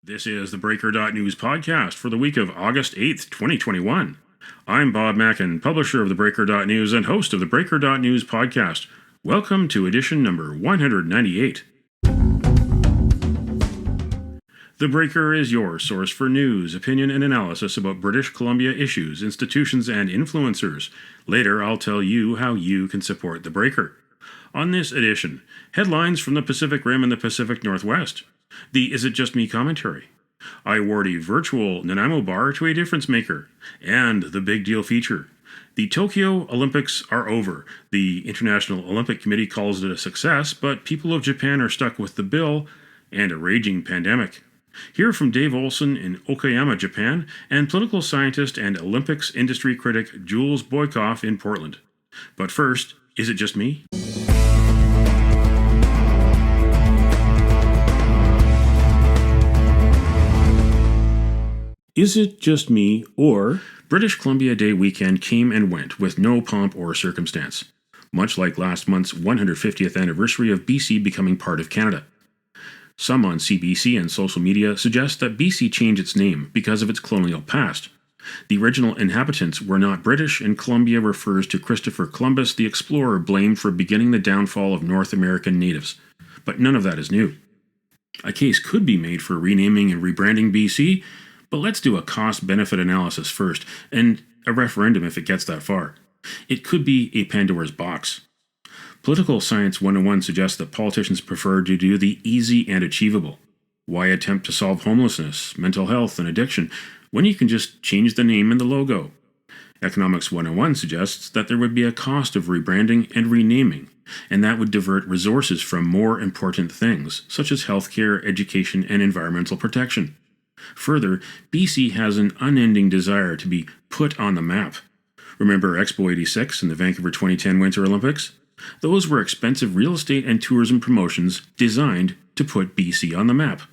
This is the Breaker.news podcast for the week of August 8th, 2021. I'm Bob Mackin, publisher of the Breaker.news and host of the Breaker.news podcast. Welcome to edition number 198. The Breaker is your source for news, opinion, and analysis about British Columbia issues, institutions, and influencers. Later, I'll tell you how you can support The Breaker. On this edition, headlines from the Pacific Rim and the Pacific Northwest. The Is It Just Me commentary. I award a virtual Nanaimo bar to a difference maker. And the big deal feature. The Tokyo Olympics are over. The International Olympic Committee calls it a success, but people of Japan are stuck with the bill and a raging pandemic. Hear from Dave Olson in Okayama, Japan, and political scientist and Olympics industry critic Jules Boykoff in Portland. But first, is it just me? Is it just me, or British Columbia Day weekend came and went with no pomp or circumstance, much like last month's 150th anniversary of BC becoming part of Canada. Some on CBC and social media suggest that BC changed its name because of its colonial past. The original inhabitants were not British, and Columbia refers to Christopher Columbus, the explorer blamed for beginning the downfall of North American natives. But none of that is new. A case could be made for renaming and rebranding BC, but let's do a cost-benefit analysis first, and a referendum if it gets that far. It could be a Pandora's box. Political Science 101 suggests that politicians prefer to do the easy and achievable. Why attempt to solve homelessness, mental health, and addiction when you can just change the name and the logo? Economics 101 suggests that there would be a cost of rebranding and renaming, and that would divert resources from more important things, such as healthcare, education, and environmental protection. Further, BC has an unending desire to be put on the map. Remember Expo 86 and the Vancouver 2010 Winter Olympics? Those were expensive real estate and tourism promotions designed to put BC on the map.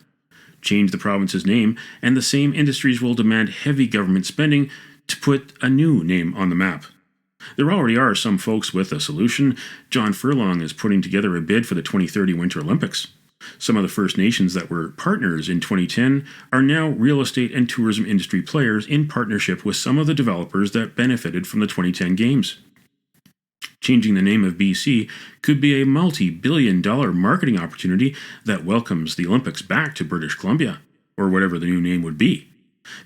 Change the province's name, and the same industries will demand heavy government spending to put a new name on the map. There already are some folks with a solution. John Furlong is putting together a bid for the 2030 Winter Olympics. Some of the First Nations that were partners in 2010 are now real estate and tourism industry players in partnership with some of the developers that benefited from the 2010 Games. Changing the name of BC could be a multi-billion-dollar marketing opportunity that welcomes the Olympics back to British Columbia, or whatever the new name would be,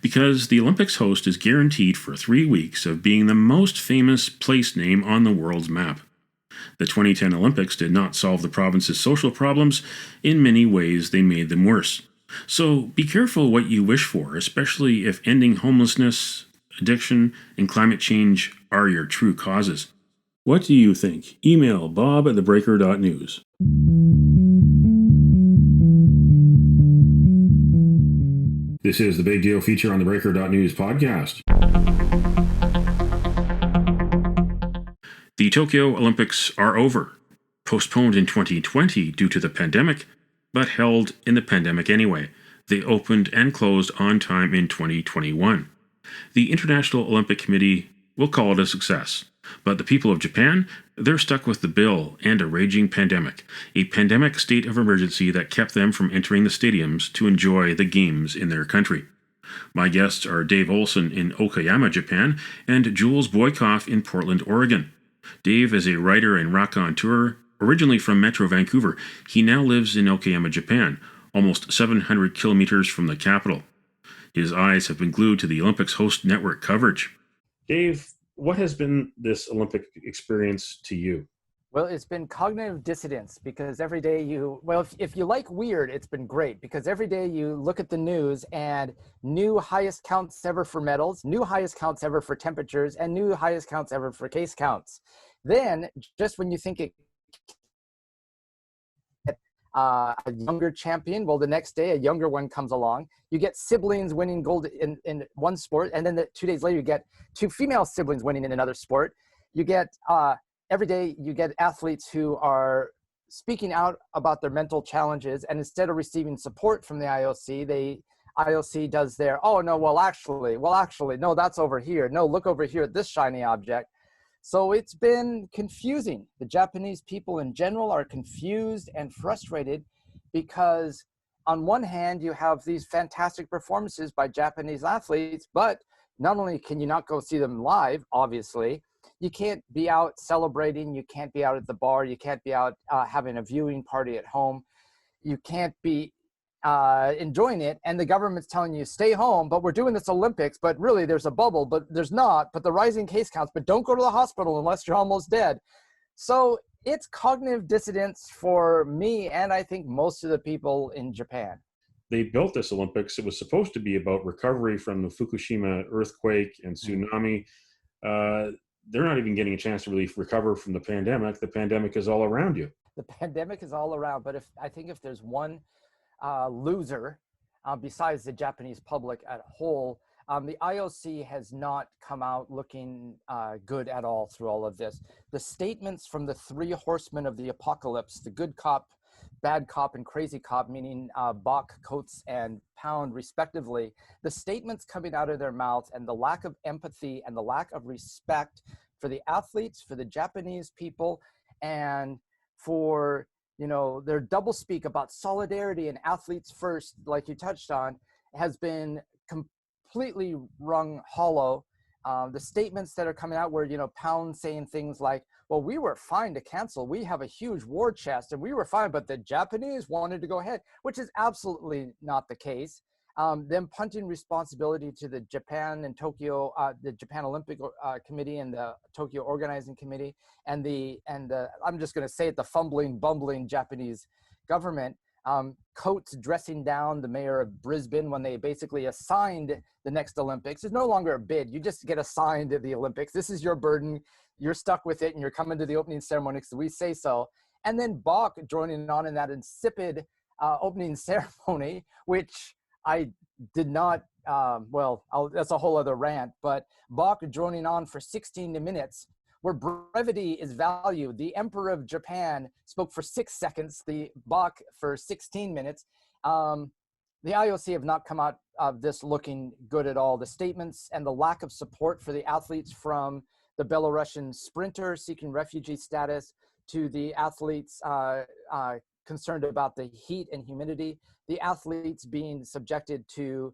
because the Olympics host is guaranteed for 3 weeks of being the most famous place name on the world's map. The 2010 Olympics did not solve the province's social problems. In many ways, they made them worse. So be careful what you wish for, especially if ending homelessness, addiction, and climate change are your true causes. What do you think? Email bob@theBreaker.news. This is the Big Deal feature on the Breaker.news podcast. The Tokyo Olympics are over, postponed in 2020 due to the pandemic, but held in the pandemic anyway. They opened and closed on time in 2021. The International Olympic Committee will call it a success, but the people of Japan, they're stuck with the bill and a raging pandemic, a pandemic state of emergency that kept them from entering the stadiums to enjoy the games in their country. My guests are Dave Olson in Okayama, Japan, and Jules Boykoff in Portland, Oregon. Dave is a writer and raconteur, originally from Metro Vancouver. He now lives in Okayama, Japan, almost 700 kilometers from the capital. His eyes have been glued to the Olympics host network coverage. Dave, what has been this Olympic experience to you? Well, it's been cognitive dissonance because every day if you like weird, it's been great because every day you look at the news and new highest counts ever for medals, new highest counts ever for temperatures, and new highest counts ever for case counts. Then, just when you think a younger champion, well, the next day a younger one comes along. You get siblings winning gold in one sport, and then 2 days later you get two female siblings winning in another sport. You get every day you get athletes who are speaking out about their mental challenges, and instead of receiving support from the IOC, IOC does their, oh no, well actually, no, that's over here. No, look over here at this shiny object. So it's been confusing. The Japanese people in general are confused and frustrated because on one hand, you have these fantastic performances by Japanese athletes, but not only can you not go see them live, obviously, you can't be out celebrating, you can't be out at the bar, you can't be out having a viewing party at home, you can't be enjoying it, and the government's telling you stay home, but we're doing this Olympics, but really there's a bubble, but there's not, but the rising case counts, but don't go to the hospital unless you're almost dead. So it's cognitive dissonance for me, and I think most of the people in Japan. They built this Olympics. It was supposed to be about recovery from the Fukushima earthquake and tsunami. They're not even getting a chance to really recover from the pandemic. The pandemic is all around you. The pandemic is all around, but I think if there's one loser besides the Japanese public at whole, the IOC has not come out looking good at all through all of this. The statements from the three horsemen of the apocalypse, the good cop, bad cop, and crazy cop, meaning Bach, Coates, and Pound, respectively, the statements coming out of their mouths and the lack of empathy and the lack of respect for the athletes, for the Japanese people, and for, you know, their doublespeak about solidarity and athletes first, like you touched on, has been completely rung hollow. The statements that are coming out where, you know, Pound saying things like, well, we were fine to cancel. We have a huge war chest and we were fine, but the Japanese wanted to go ahead, which is absolutely not the case. Them punting responsibility to the Japan and Tokyo, the Japan Olympic Committee and the Tokyo Organizing Committee, and I'm just going to say it, the fumbling, bumbling Japanese government. Coates dressing down the mayor of Brisbane when they basically assigned the next Olympics. It's no longer a bid. You just get assigned to the Olympics. This is your burden. You're stuck with it, and you're coming to the opening ceremony because we say so. And then Bach joining on in that insipid opening ceremony, which I did not, that's a whole other rant, but Bach joining on for 16 minutes, where brevity is valued. The Emperor of Japan spoke for 6 seconds, the Bach for 16 minutes. The IOC have not come out of this looking good at all. The statements and the lack of support for the athletes, from the Belarusian sprinter seeking refugee status to the athletes concerned about the heat and humidity, the athletes being subjected to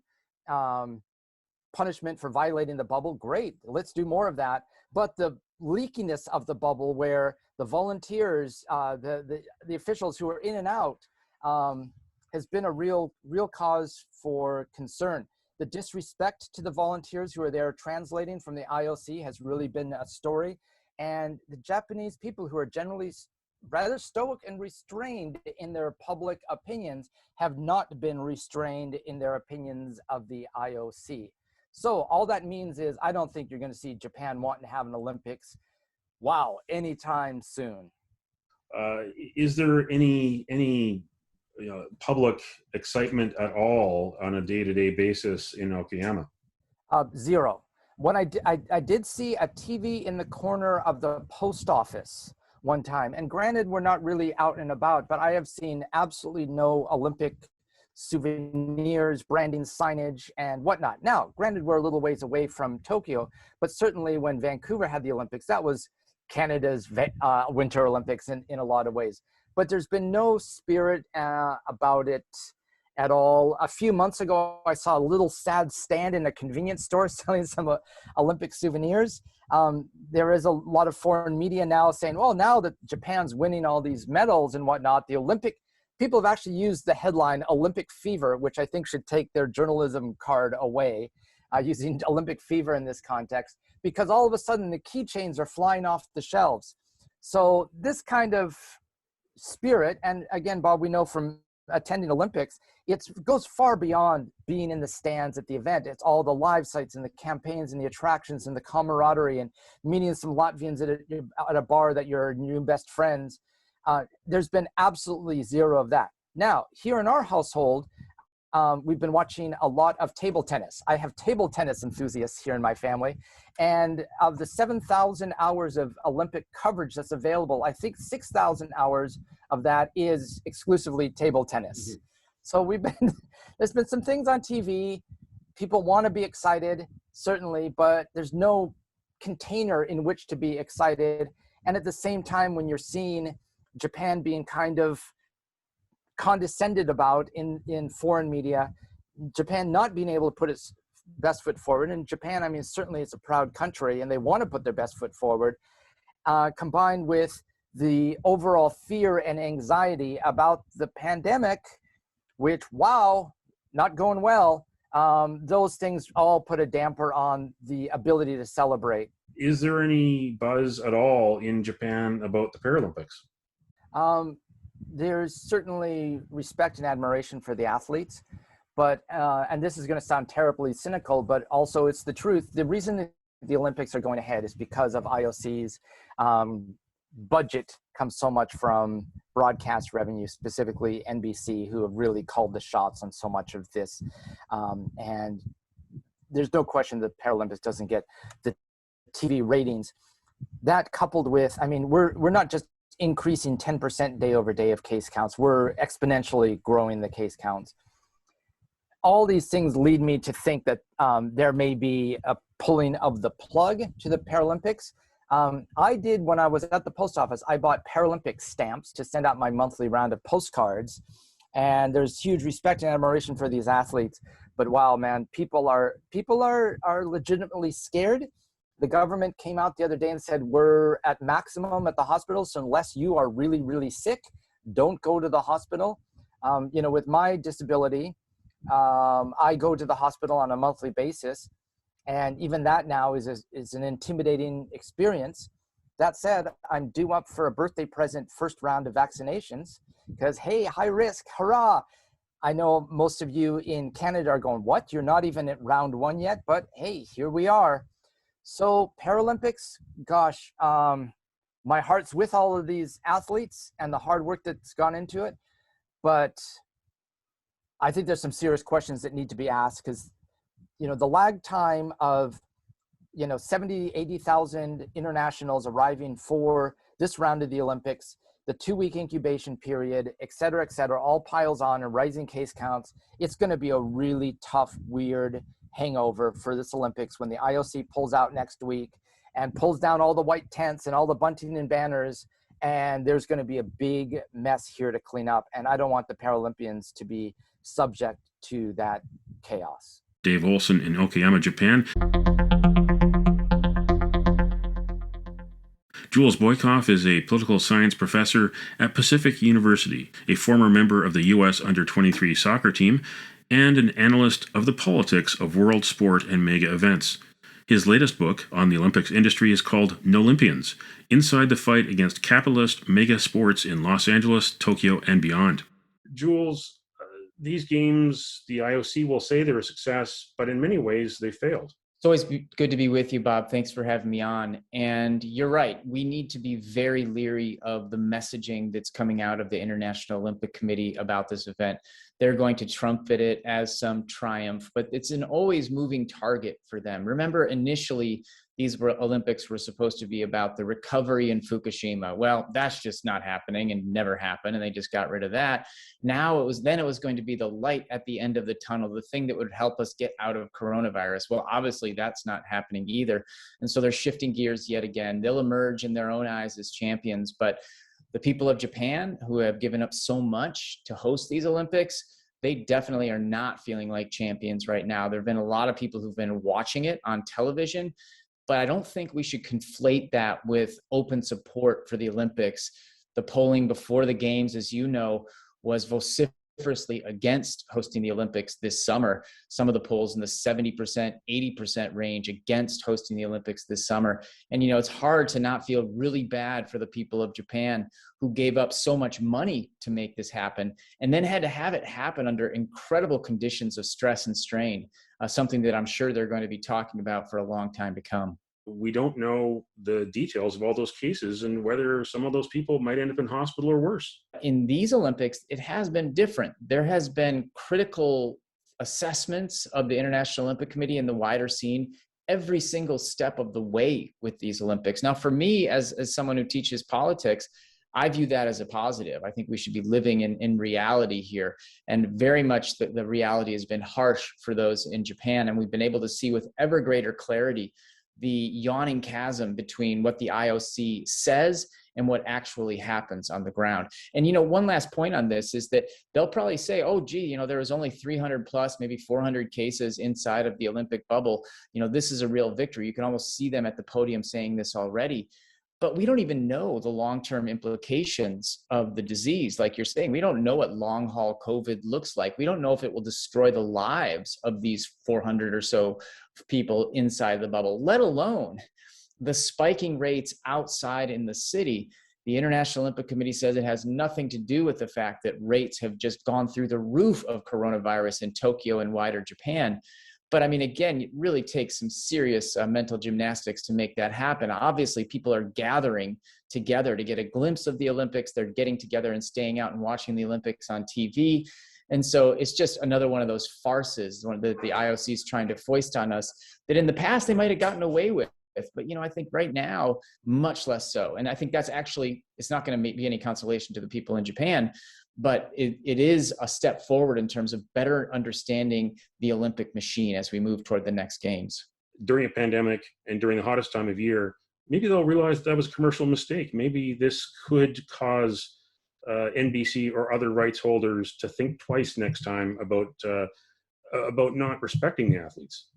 punishment for violating the bubble. Great, let's do more of that. But the leakiness of the bubble, where the volunteers, the officials who are in and out, has been a real cause for concern. The disrespect to the volunteers who are there translating from the IOC has really been a story. And the Japanese people, who are generally rather stoic and restrained in their public opinions, have not been restrained in their opinions of the IOC. So all that means is I don't think you're going to see Japan wanting to have an Olympics, anytime soon. Is there any public excitement at all on a day-to-day basis in Okayama? Zero. When I did see a TV in the corner of the post office one time, and granted, we're not really out and about, but I have seen absolutely no Olympic souvenirs, branding, signage, and whatnot. Now, granted, we're a little ways away from Tokyo, but certainly when Vancouver had the Olympics, that was Canada's Winter Olympics in a lot of ways. But there's been no spirit about it at all. A few months ago, I saw a little sad stand in a convenience store selling some Olympic souvenirs. There is a lot of foreign media now saying, well, now that Japan's winning all these medals and whatnot, the Olympic people have actually used the headline Olympic fever, which I think should take their journalism card away, using Olympic fever in this context, because all of a sudden the keychains are flying off the shelves. So this kind of spirit, and again, Bob, we know from attending Olympics, it goes far beyond being in the stands at the event. It's all the live sites and the campaigns and the attractions and the camaraderie and meeting some Latvians at a bar that you're new best friends. There's been absolutely zero of that. Now, here in our household, we've been watching a lot of table tennis. I have table tennis enthusiasts here in my family. And of the 7,000 hours of Olympic coverage that's available, I think 6,000 hours of that is exclusively table tennis. Mm-hmm. So there's been some things on TV. People want to be excited, certainly, but there's no container in which to be excited. And at the same time, when you're seeing Japan being kind of condescended about in foreign media. Japan not being able to put its best foot forward. And Japan, I mean, certainly it's a proud country and they want to put their best foot forward, combined with the overall fear and anxiety about the pandemic, which, wow, not going well. Those things all put a damper on the ability to celebrate. Is there any buzz at all in Japan about the Paralympics? There's certainly respect and admiration for the athletes, but, and this is going to sound terribly cynical, but also it's the truth. The reason that the Olympics are going ahead is because of IOC's budget comes so much from broadcast revenue, specifically NBC, who have really called the shots on so much of this. And there's no question that Paralympics doesn't get the TV ratings. That coupled with, I mean, we're not just increasing 10% day over day of case counts, we're exponentially growing the case counts. All these things lead me to think that there may be a pulling of the plug to the Paralympics. I did, when I was at the post office, I bought Paralympic stamps to send out my monthly round of postcards. And there's huge respect and admiration for these athletes. But wow, man, people are legitimately scared. The government came out the other day and said, we're at maximum at the hospital. So unless you are really, really sick, don't go to the hospital. You know, with my disability, I go to the hospital on a monthly basis. And even that now is an intimidating experience. That said, I'm due up for a birthday present first round of vaccinations because, hey, high risk, hurrah. I know most of you in Canada are going, what? You're not even at round one yet, but hey, here we are. So Paralympics, gosh, my heart's with all of these athletes and the hard work that's gone into it. But I think there's some serious questions that need to be asked because, you know, the lag time of, you know, 70, 80,000 internationals arriving for this round of the Olympics, the 2-week incubation period, et cetera, all piles on and rising case counts. It's going to be a really tough, weird hangover for this Olympics when the IOC pulls out next week and pulls down all the white tents and all the bunting and banners. And there's going to be a big mess here to clean up. And I don't want the Paralympians to be subject to that chaos. Dave Olson in Okayama, Japan. Jules Boykoff is a political science professor at Pacific University, a former member of the U.S. Under-23 soccer team, and an analyst of the politics of world sport and mega events. His latest book on the Olympics industry is called Nolympians: Inside the Fight Against Capitalist Mega Sports in Los Angeles, Tokyo, and Beyond. Jules, these games, the IOC will say they're a success, but in many ways they failed. It's always good to be with you, Bob. Thanks for having me on. And you're right. We need to be very leery of the messaging that's coming out of the International Olympic Committee about this event. They're going to trumpet it as some triumph, but it's an always moving target for them. Remember, initially, these Olympics were supposed to be about the recovery in Fukushima. Well, that's just not happening and never happened, and they just got rid of that. Now it was going to be the light at the end of the tunnel, the thing that would help us get out of coronavirus. Well, obviously that's not happening either. And so they're shifting gears yet again. They'll emerge in their own eyes as champions, but the people of Japan, who have given up so much to host these Olympics, they definitely are not feeling like champions right now. There have been a lot of people who've been watching it on television, but I don't think we should conflate that with open support for the Olympics. The polling before the games, as you know, was vociferously against hosting the Olympics this summer. Some of the polls in the 70%, 80% range against hosting the Olympics this summer. And, you know, it's hard to not feel really bad for the people of Japan who gave up so much money to make this happen and then had to have it happen under incredible conditions of stress and strain, something that I'm sure they're going to be talking about for a long time to come. We don't know the details of all those cases and whether some of those people might end up in hospital or worse. In these Olympics, it has been different. There has been critical assessments of the International Olympic Committee and the wider scene every single step of the way with these Olympics. Now, for me, as someone who teaches politics, I view that as a positive. I think we should be living in reality here. And very much the reality has been harsh for those in Japan. And we've been able to see with ever greater clarity the yawning chasm between what the IOC says and what actually happens on the ground. And, one last point on this is that they'll probably say, oh, gee, there was only 300 plus, maybe 400 cases inside of the Olympic bubble. This is a real victory. You can almost see them at the podium saying this already. But we don't even know the long-term implications of the disease. Like you're saying, we don't know what long-haul COVID looks like. We don't know if it will destroy the lives of these 400 or so people inside the bubble, let alone the spiking rates outside in the city. The International Olympic Committee says it has nothing to do with the fact that rates have just gone through the roof of coronavirus in Tokyo and wider Japan. But I mean, again, it really takes some serious mental gymnastics to make that happen. Obviously, people are gathering together to get a glimpse of the Olympics. They're getting together and staying out and watching the Olympics on TV. And so it's just another one of those farces that the IOC is trying to foist on us that in the past they might have gotten away with. But, I think right now, much less so. And I think that's actually, it's not going to be any consolation to the people in Japan, but it is a step forward in terms of better understanding the Olympic machine as we move toward the next games. During a pandemic and during the hottest time of year, maybe they'll realize that was a commercial mistake. Maybe this could cause NBC or other rights holders to think twice next time about not respecting the athletes.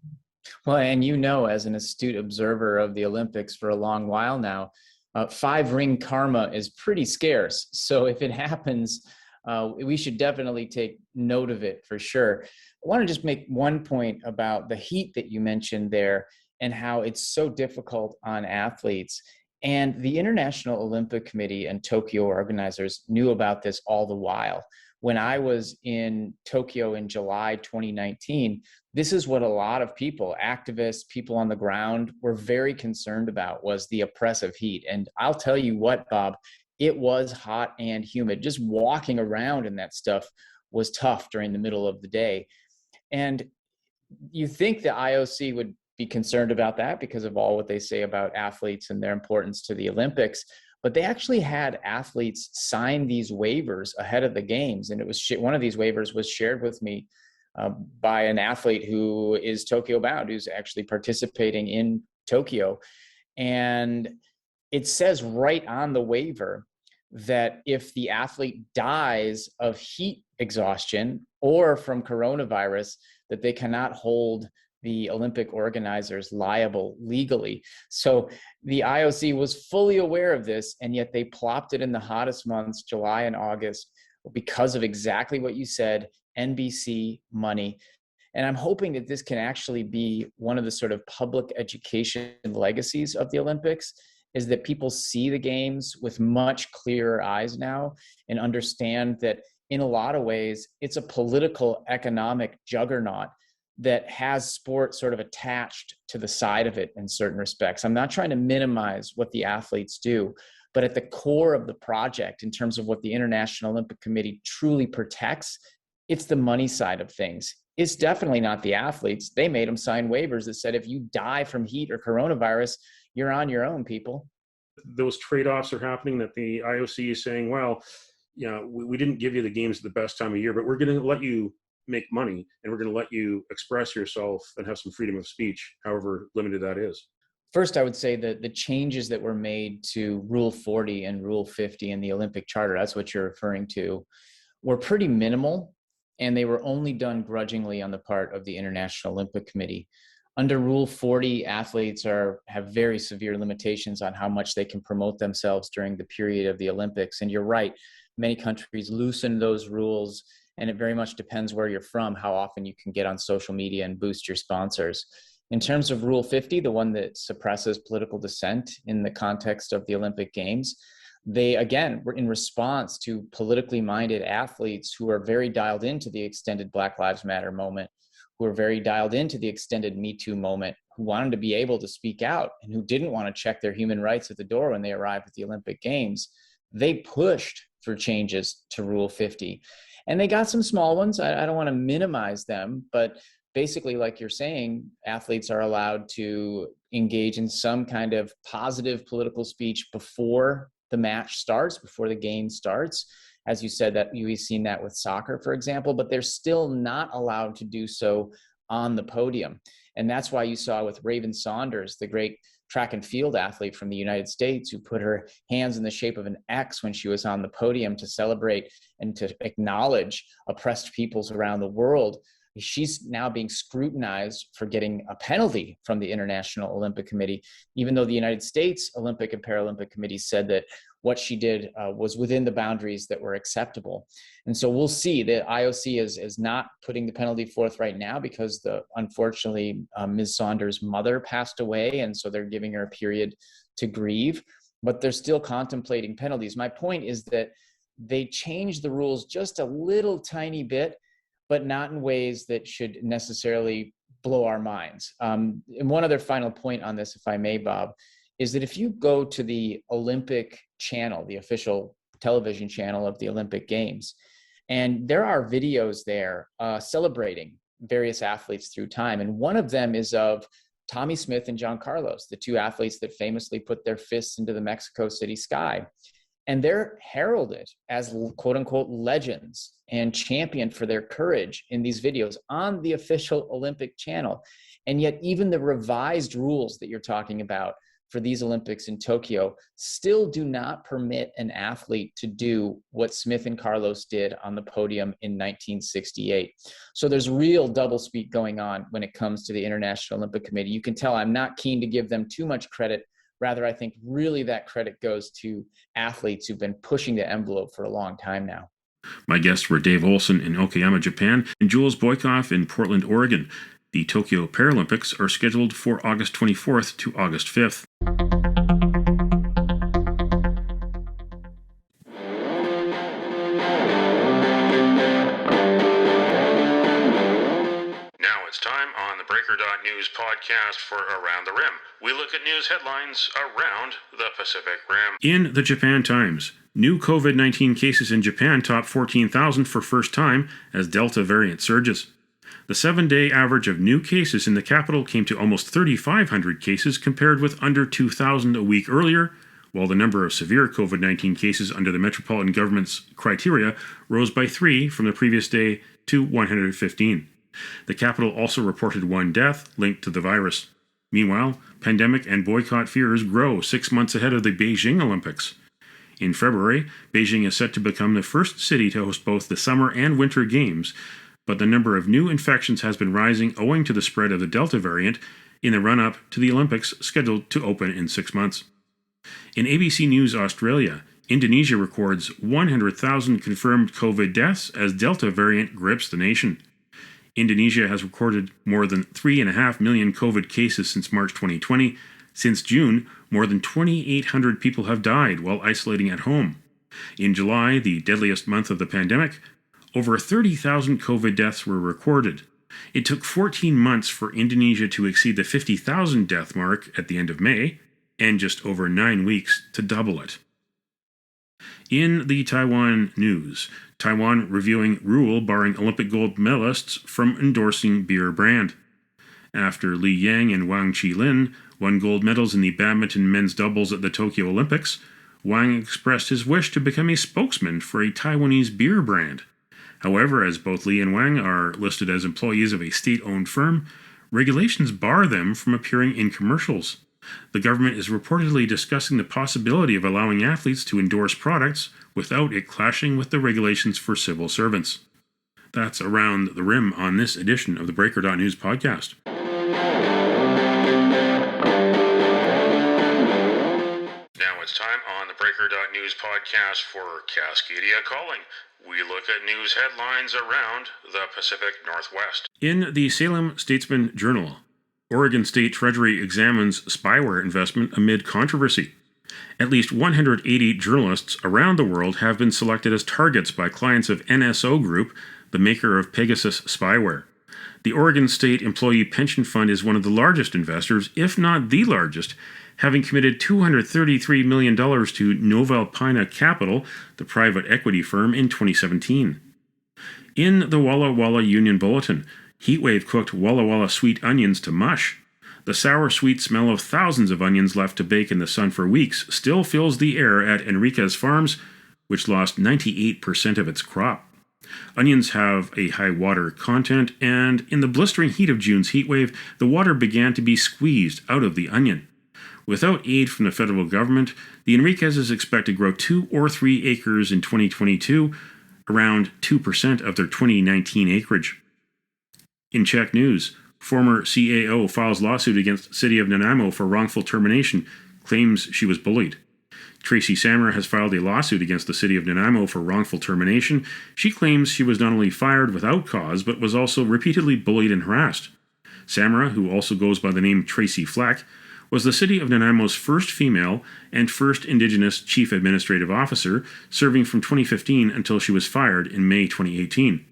Well, and as an astute observer of the Olympics for a long while now, 5-ring karma is pretty scarce. So if it happens, we should definitely take note of it for sure. I want to just make one point about the heat that you mentioned there and how it's so difficult on athletes. And the International Olympic Committee and Tokyo organizers knew about this all the while. When I was in Tokyo in July 2019, this is what a lot of people, activists, people on the ground, were very concerned about, was the oppressive heat. And I'll tell you what, Bob, it was hot and humid. Just walking around in that stuff was tough during the middle of the day. And you think the IOC would be concerned about that because of all what they say about athletes and their importance to the Olympics. But they actually had athletes sign these waivers ahead of the games. And it was one of these waivers was shared with me by an athlete who is Tokyo bound, who's actually participating in Tokyo. And it says right on the waiver that if the athlete dies of heat exhaustion or from coronavirus, that they cannot hold the Olympic organizers liable legally. So the IOC was fully aware of this, and yet they plopped it in the hottest months, July and August, because of exactly what you said, NBC money. And I'm hoping that this can actually be one of the sort of public education legacies of the Olympics, is that people see the games with much clearer eyes now and understand that in a lot of ways, it's a political economic juggernaut that has sport sort of attached to the side of it in certain respects. I'm not trying to minimize what the athletes do, but at the core of the project, in terms of what the International Olympic Committee truly protects, it's the money side of things. It's definitely not the athletes. They made them sign waivers that said, if you die from heat or coronavirus, you're on your own, people. Those trade-offs are happening that the IOC is saying, well, we didn't give you the games at the best time of year, but we're going to let you make money, and we're going to let you express yourself and have some freedom of speech, however limited that is. First, I would say that the changes that were made to Rule 40 and Rule 50 in the Olympic Charter, that's what you're referring to, were pretty minimal, and they were only done grudgingly on the part of the International Olympic Committee. Under Rule 40, athletes have very severe limitations on how much they can promote themselves during the period of the Olympics. And you're right, many countries loosen those rules, and it very much depends where you're from, how often you can get on social media and boost your sponsors. In terms of Rule 50, the one that suppresses political dissent in the context of the Olympic Games, they, again, were in response to politically minded athletes who are very dialed into the extended Black Lives Matter moment, who are very dialed into the extended Me Too moment, who wanted to be able to speak out and who didn't want to check their human rights at the door when they arrived at the Olympic Games. They pushed for changes to Rule 50. And they got some small ones. I don't want to minimize them, but basically, like you're saying, athletes are allowed to engage in some kind of positive political speech before the match starts, before the game starts. As you said, that we've seen that with soccer, for example, but they're still not allowed to do so on the podium. And that's why you saw with Raven Saunders, the great track and field athlete from the United States who put her hands in the shape of an X when she was on the podium to celebrate and to acknowledge oppressed peoples around the world. She's now being scrutinized for getting a penalty from the International Olympic Committee, even though the United States Olympic and Paralympic Committee said that what she did was within the boundaries that were acceptable. And so we'll see. The IOC is not putting the penalty forth right now because unfortunately, Ms. Saunders' mother passed away, and so they're giving her a period to grieve, but they're still contemplating penalties. My point is that they changed the rules just a little tiny bit, but not in ways that should necessarily blow our minds. And one other final point on this, if I may, Bob, is that if you go to the Olympic channel, the official television channel of the Olympic Games, and there are videos there celebrating various athletes through time. And one of them is of Tommy Smith and John Carlos, the two athletes that famously put their fists into the Mexico City sky. And they're heralded as quote unquote legends and championed for their courage in these videos on the official Olympic channel. And yet even the revised rules that you're talking about for these Olympics in Tokyo still do not permit an athlete to do what Smith and Carlos did on the podium in 1968. So there's real doublespeak going on when it comes to the International Olympic Committee. You can tell I'm not keen to give them too much credit. Rather, I think really that credit goes to athletes who've been pushing the envelope for a long time now. My guests were Dave Olson in Okayama, Japan, and Jules Boykoff in Portland, Oregon. The Tokyo Paralympics are scheduled for August 24th to August 5th. Time on the Breaker.news podcast for Around the Rim. We look at news headlines around the Pacific Rim. In the Japan Times, new COVID-19 cases in Japan top 14,000 for first time as Delta variant surges. The 7-day average of new cases in the capital came to almost 3,500 cases compared with under 2,000 a week earlier, while the number of severe COVID-19 cases under the metropolitan government's criteria rose by 3 from the previous day to 115. The capital also reported 1 death linked to the virus. Meanwhile, pandemic and boycott fears grow 6 months ahead of the Beijing Olympics. In February, Beijing is set to become the first city to host both the Summer and Winter Games, but the number of new infections has been rising owing to the spread of the Delta variant in the run-up to the Olympics scheduled to open in 6 months. In ABC News Australia, Indonesia records 100,000 confirmed COVID deaths as Delta variant grips the nation. Indonesia has recorded more than 3.5 million COVID cases since March 2020. Since June, more than 2,800 people have died while isolating at home. In July, the deadliest month of the pandemic, over 30,000 COVID deaths were recorded. It took 14 months for Indonesia to exceed the 50,000 death mark at the end of May, and just over 9 weeks to double it. In the Taiwan news, Taiwan reviewing rule barring Olympic gold medalists from endorsing beer brand. After Li Yang and Wang Qilin won gold medals in the badminton men's doubles at the Tokyo Olympics, Wang expressed his wish to become a spokesman for a Taiwanese beer brand. However, as both Li and Wang are listed as employees of a state-owned firm, regulations bar them from appearing in commercials. The government is reportedly discussing the possibility of allowing athletes to endorse products without it clashing with the regulations for civil servants. That's Around the Rim on this edition of the Breaker.news podcast. Now it's time on the Breaker.news podcast for Cascadia Calling. We look at news headlines around the Pacific Northwest. In the Salem Statesman Journal, Oregon State Treasury examines spyware investment amid controversy. At least 180 journalists around the world have been selected as targets by clients of NSO Group, the maker of Pegasus spyware. The Oregon State Employee Pension Fund is one of the largest investors, if not the largest, having committed $233 million to Novalpina Capital, the private equity firm, in 2017. In the Walla Walla Union Bulletin, heatwave cooked Walla Walla sweet onions to mush. The sour, sweet smell of thousands of onions left to bake in the sun for weeks still fills the air at Enriquez Farms, which lost 98% of its crop. Onions have a high water content, and in the blistering heat of June's heatwave, the water began to be squeezed out of the onion. Without aid from the federal government, the Enriquezes expect to grow 2 or 3 acres in 2022, around 2% of their 2019 acreage. In Czech news, former CAO files lawsuit against City of Nanaimo for wrongful termination, claims she was bullied. Tracy Samra has filed a lawsuit against the City of Nanaimo for wrongful termination. She claims she was not only fired without cause, but was also repeatedly bullied and harassed. Samra, who also goes by the name Tracy Fleck, was the City of Nanaimo's first female and first Indigenous Chief Administrative Officer, serving from 2015 until she was fired in May 2018.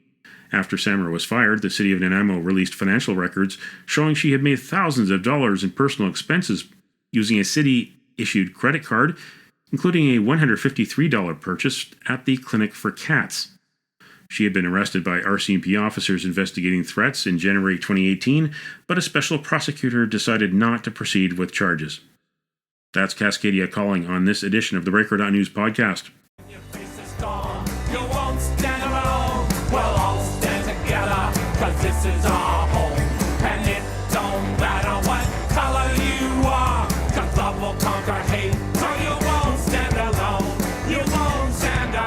After Samra was fired, the City of Nanaimo released financial records showing she had made thousands of dollars in personal expenses using a city-issued credit card, including a $153 purchase at the Clinic for Cats. She had been arrested by RCMP officers investigating threats in January 2018, but a special prosecutor decided not to proceed with charges. That's Cascadia calling on this edition of the Breaker.news podcast. Your face is gone, you won't stand alone. We'll all stand together, 'cause this is our home. And it don't matter what color you are, 'cause love will conquer hate. So you won't stand alone, you won't stand alone.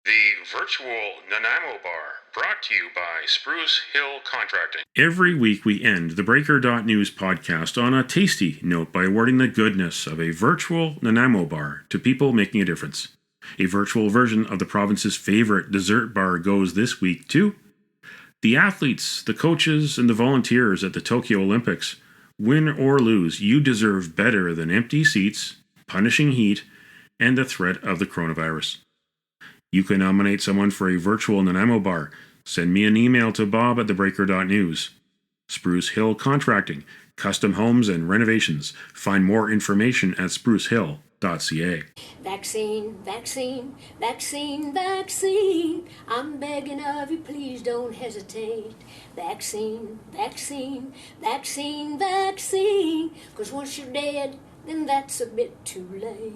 The virtual Nanaimo Bar, brought to you by Spruce Hill Contracting. Every week we end the Breaker.news podcast on a tasty note by awarding the goodness of a virtual Nanaimo bar to people making a difference. A virtual version of the province's favorite dessert bar goes this week to the athletes, the coaches, and the volunteers at the Tokyo Olympics. Win or lose, you deserve better than empty seats, punishing heat, and the threat of the coronavirus. You can nominate someone for a virtual Nanaimo bar. Send me an email to bob@theBreaker.news. Spruce Hill Contracting, custom homes and renovations. Find more information at sprucehill.ca. Vaccine, vaccine, vaccine, vaccine. I'm begging of you, please don't hesitate. Vaccine, vaccine, vaccine, vaccine. 'Cause once you're dead, then that's a bit too late.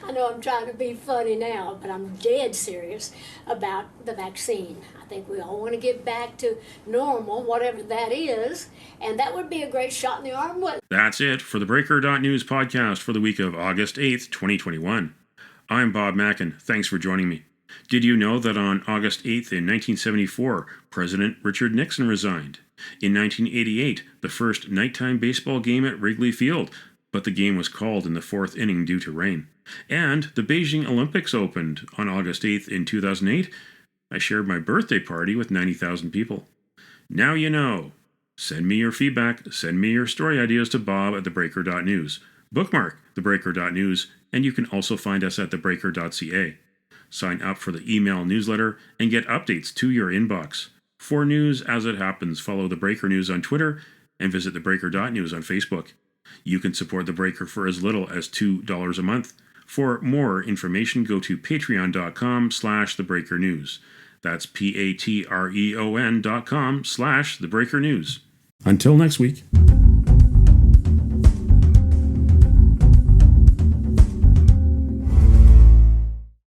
I know I'm trying to be funny now, but I'm dead serious about the vaccine. I think we all want to get back to normal, whatever that is, and that would be a great shot in the arm. That's it for the Breaker.news podcast for the week of August 8th, 2021. I'm Bob Mackin. Thanks for joining me. Did you know that on August 8th in 1974, President Richard Nixon resigned? In 1988, the first nighttime baseball game at Wrigley Field, but the game was called in the 4th inning due to rain. And the Beijing Olympics opened on August 8th in 2008. I shared my birthday party with 90,000 people. Now you know. Send me your feedback, send me your story ideas to bob@theBreaker.news. Bookmark theBreaker.news, and you can also find us at theBreaker.ca. Sign up for the email newsletter and get updates to your inbox. For news as it happens, follow The Breaker News on Twitter and visit theBreaker.news on Facebook. You can support The Breaker for as little as $2 a month. For more information, go to patreon.com/thebreakernews. That's patreon.com/thebreakernews. Until next week.